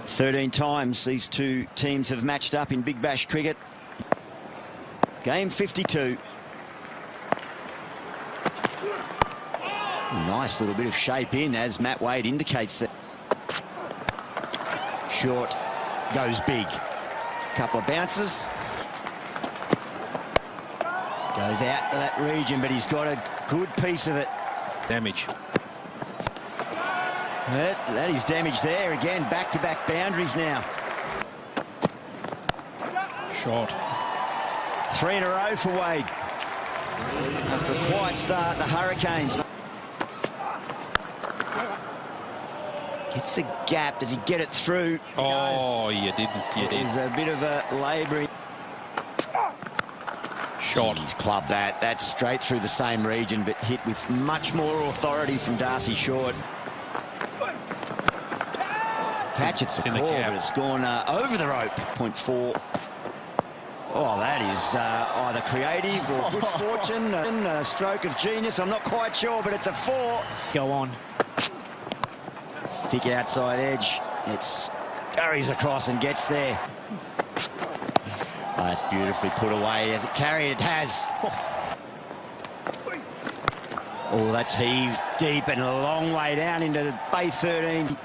13 times these two teams have matched up in Big Bash cricket. Game 52. Nice little bit of shape in, as Matt Wade indicates that. Short goes big. Couple of bounces. Goes out to that region, but he's got a good piece of it. Damage. That is damage there again. Back-to-back boundaries now. Short. 3 in a row for Wade. After a quiet start, the Hurricanes. Gets the gap. Does he get it through? Oh, you didn't. You did. There's a bit of a labouring. Shot. He's clubbed that. That's straight through the same region, but hit with much more authority from Darcy Short. Catch it's the core, but it's gone over the rope. 0.4. Oh, that is either creative or good fortune, a stroke of genius. I'm not quite sure, but it's a 4. Go on. Thick outside edge. It's carries across and gets there. Oh, that's beautifully put away. As it carried, it has. Oh, that's heaved deep and a long way down into the Bay 13.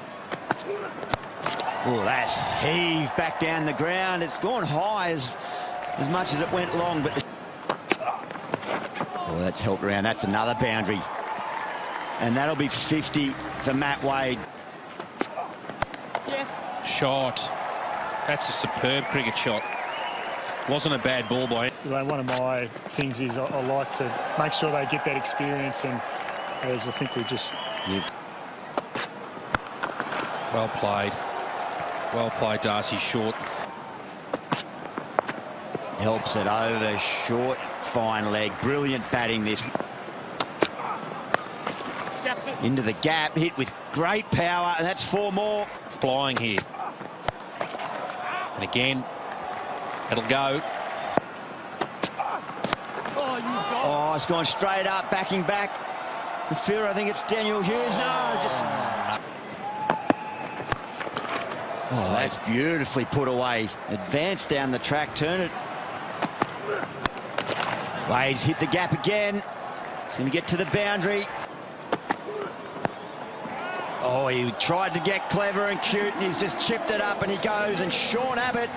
Oh, that's heaved back down the ground. It's gone high as much as it went long, but oh, that's helped around. That's another boundary. And that'll be 50 for Matt Wade. Shot. That's a superb cricket shot. Wasn't a bad ball by him. One of my things is I like to make sure they get that experience, and as I think we just... Well played. Well played, Darcy Short. Helps it over. Short, fine leg. Brilliant batting this. Into the gap, hit with great power, and that's 4 more. Flying here. And again, it'll go. Oh, it's gone straight up, backing back. The fielder, I think it's Daniel Hughes. No, just... Oh, that's beautifully put away. Advance down the track, turn it. Wade's hit the gap again. He's going to get to the boundary. Oh, he tried to get clever and cute, and he's just chipped it up, and he goes, and Sean Abbott.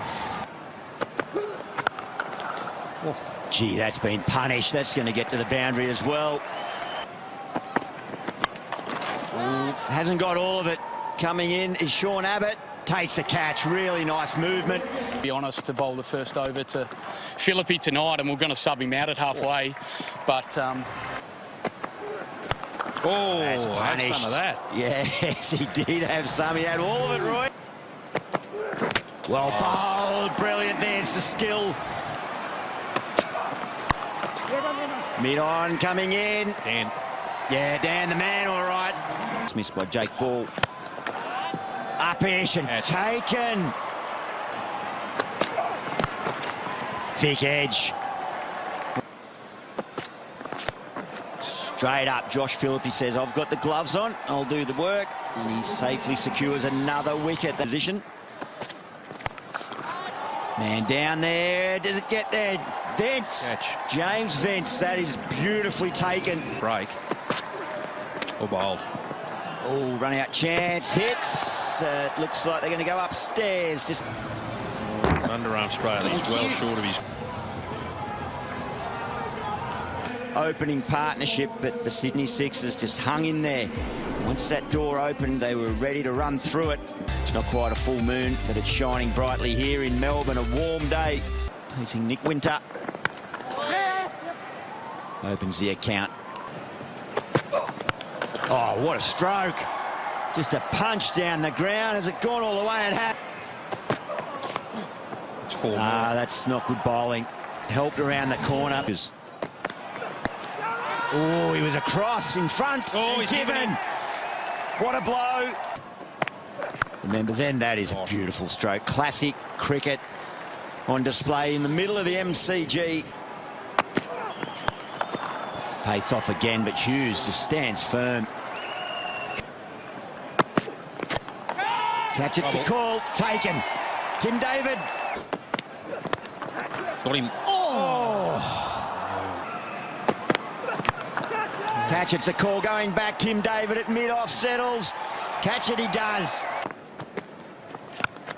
Oh, gee, that's been punished. That's going to get to the boundary as well. Hasn't got all of it. Coming in is Sean Abbott. Takes the catch. Really nice movement. To be honest, to bowl the first over to Philippe tonight, and we're going to sub him out at halfway. But oh, that's punished. Had some of that. Yes, he did have some. He had all of it, Roy. Well bowled. Brilliant. There's the skill. Mid-on coming in. Dan. Yeah, Dan the man, all right. It's missed by Jake Ball. Up-ish and taken. Thick edge. Straight up, Josh Philippe says, I've got the gloves on, I'll do the work. And he safely secures another wicket. Position. Man down there, does it get there? Vence, Catch. James Vence, that is beautifully taken. Break. Or bowled. Oh, running out chance, hits. It looks like they're going to go upstairs. Just Underarm straight. He's well short of his opening partnership, but the Sydney Sixers just hung in there. Once that door opened, they were ready to run through it. It's not quite a full moon, but it's shining brightly here in Melbourne. A warm day. Facing Nick Winter. Opens the account. Oh, what a stroke. Just a punch down the ground. Has it gone all the way? It had. It's 4 more. That's not good bowling. Helped around the corner. Oh, he was across in front. Oh, he's given. What a blow. Remember then, that is a beautiful stroke. Classic cricket on display in the middle of the MCG. Pace off again, but Hughes just stands firm. Catch it's a call. Taken. Tim David. Got him. Catch it's a call going back. Tim David at mid-off settles. Catch it he does.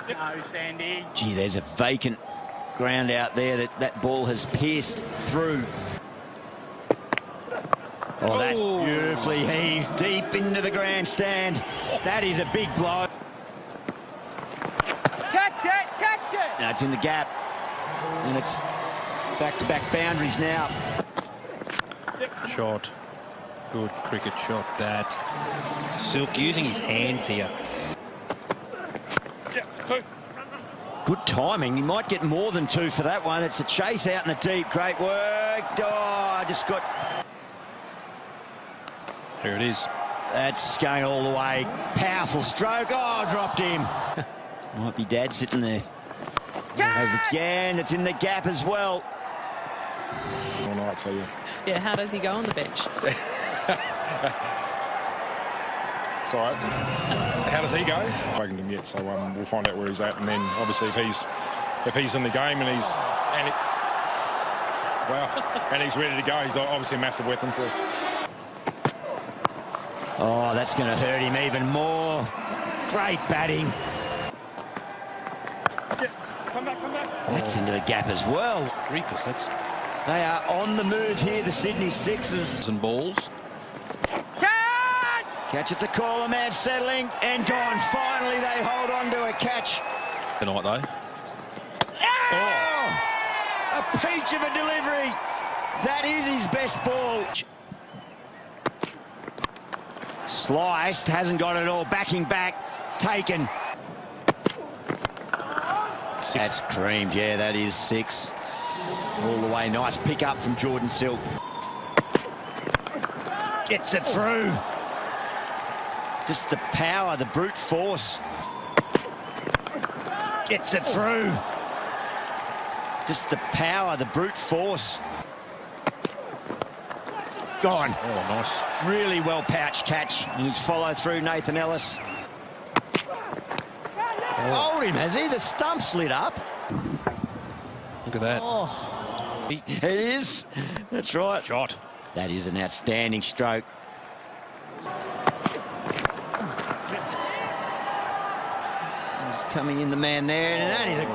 No, Sandy. Gee, there's a vacant ground out there that ball has pierced through. Oh, that's beautifully heaved deep into the grandstand. That is a big blow. Catch it! Now it's in the gap. And it's back-to-back boundaries now. Shot. Good cricket shot, that. Silk using his hands here. Good timing. He might get more than 2 for that one. It's a chase out in the deep. Great work. Oh, I just got... There it is. That's going all the way. Powerful stroke. Oh, dropped him. Might be Dad sitting there. Goes again. It's in the gap as well. All night, so Yeah, how does he go on the bench? it's all right. How does he go? I haven't spoken to him yet, so we'll find out where he's at, and then obviously if he's in the game and he's ready to go, he's obviously a massive weapon for us. Oh, that's going to hurt him even more. Great batting. Come back. That's into the gap as well. Reapers, that's They are on the move here, the Sydney Sixers. and balls. Catch, it's a call, a man settling and gone. Finally, they hold on to a catch. Tonight, though. Oh, a peach of a delivery. That is his best ball. Sliced, hasn't got it all. Backing back, taken. 6. That's creamed, yeah, that is 6. All the way, nice pick up from Jordan Silk. Gets it through. Just the power, the brute force. Gets it through. Just the power, the brute force. Gone. Oh, nice. Really well pouched catch. And he's followed through Nathan Ellis. Hold him, has he? The stump's lit up. Look at that. It is. That's right. Shot. That is an outstanding stroke. He's coming in, the man there, and that is a...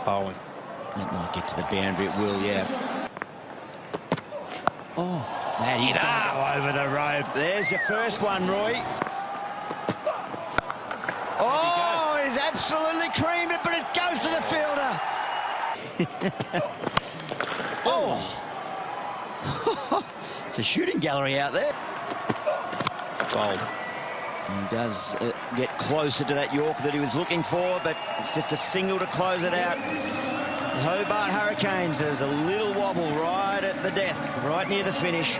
Bowling. That might get to the boundary, it will, yeah. Oh, that is going to go over the rope. There's your first one, Roy. Oh, he's absolutely creamed it, but it goes to the fielder. Oh. It's a shooting gallery out there. Gold. He does get closer to that York that he was looking for, but it's just a single to close it out. The Hobart Hurricanes, there's a little wobble right at the death, right near the finish.